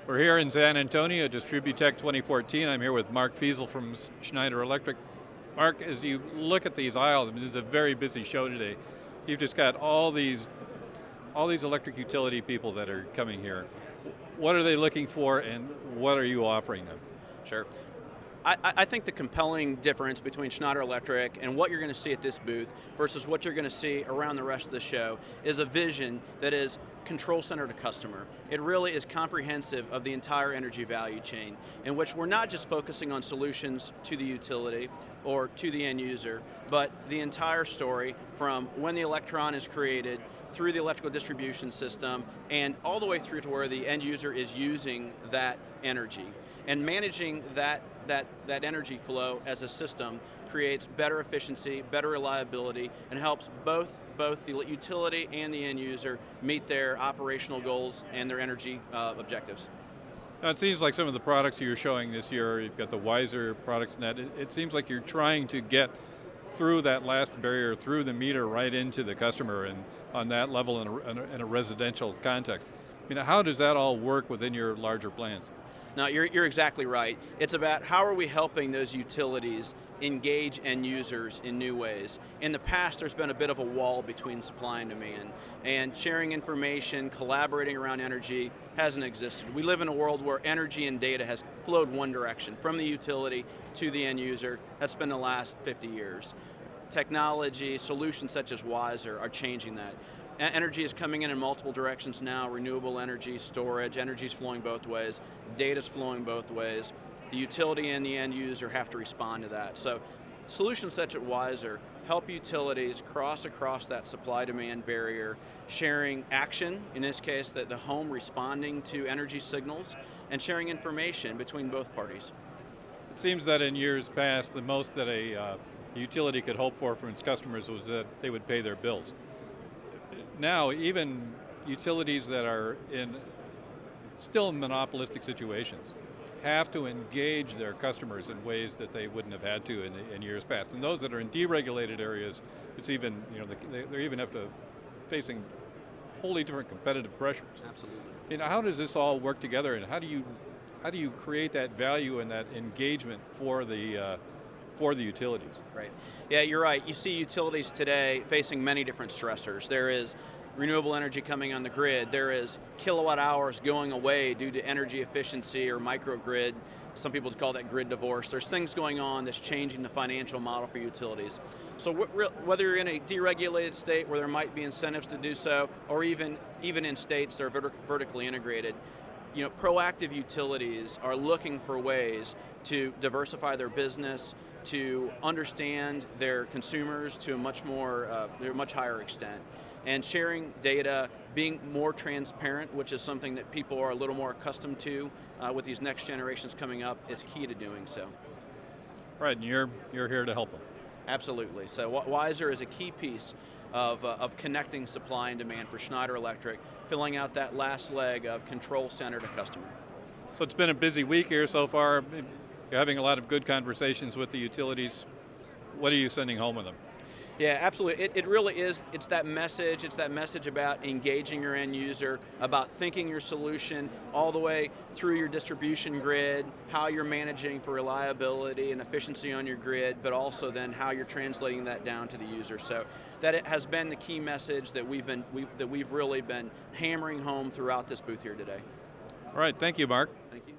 We're here in San Antonio, Distributech 2014. I'm here with Mark Feasel from Schneider Electric. Mark, as you look at these aisles, I mean, this is a very busy show today. You've just got all these electric utility people that are coming here. What are they looking for, and what are you offering them? Sure. I think the compelling difference between Schneider Electric and what you're going to see at this booth versus what you're going to see around the rest of the show is a vision that is control center to customer. It really is comprehensive of the entire energy value chain, in which we're not just focusing on solutions to the utility or to the end user, but the entire story from when the electron is created through the electrical distribution system and all the way through to where the end user is using that energy. And managing that energy flow as a system creates better efficiency, better reliability, and helps both the utility and the end user meet their operational goals and their energy objectives. Now, it seems like some of the products you're showing this year, you've got the Wiser products and that, it seems like you're trying to get through that last barrier, through the meter, right into the customer, and on that level in a residential context. I mean, how does that all work within your larger plans? No, you're exactly right. It's about how are we helping those utilities engage end users in new ways. In the past, there's been a bit of a wall between supply and demand, and sharing information, collaborating around energy hasn't existed. We live in a world where energy and data has flowed one direction, from the utility to the end user. That's been the last 50 years. Technology, solutions such as Wiser are changing that. Energy is coming in multiple directions now: renewable energy, storage, energy is flowing both ways, data is flowing both ways. The utility and the end user have to respond to that. So solutions such as Wiser help utilities cross across that supply-demand barrier, sharing action, in this case that the home responding to energy signals, and sharing information between both parties. It seems that in years past, the most that a utility could hope for from its customers was that they would pay their bills. Now, even utilities that are in still monopolistic situations have to engage their customers in ways that they wouldn't have had to in years past. And those that are in deregulated areas, it's even, they're even facing wholly different competitive pressures. Absolutely. How does this all work together, and how do you create that value and that engagement for the utilities? Right. Yeah, you're right. You see utilities today facing many different stressors. There is renewable energy coming on the grid. There is kilowatt hours going away due to energy efficiency or microgrid. Some people call that grid divorce. There's things going on that's changing the financial model for utilities. So whether you're in a deregulated state where there might be incentives to do so, or even in states that are vertically integrated, proactive utilities are looking for ways to diversify their business, to understand their consumers to a much higher extent. And sharing data, being more transparent, which is something that people are a little more accustomed to with these next generations coming up, is key to doing so. Right, and you're here to help them. Absolutely. So Wiser is a key piece of connecting supply and demand for Schneider Electric, filling out that last leg of control center to customer. So it's been a busy week here so far. You're having a lot of good conversations with the utilities. What are you sending home with them? Yeah, absolutely. It really is. It's that message. It's that message about engaging your end user, about thinking your solution all the way through your distribution grid, how you're managing for reliability and efficiency on your grid, but also then how you're translating that down to the user. So that it has been the key message that we've really been hammering home throughout this booth here today. All right, thank you, Mark. Thank you.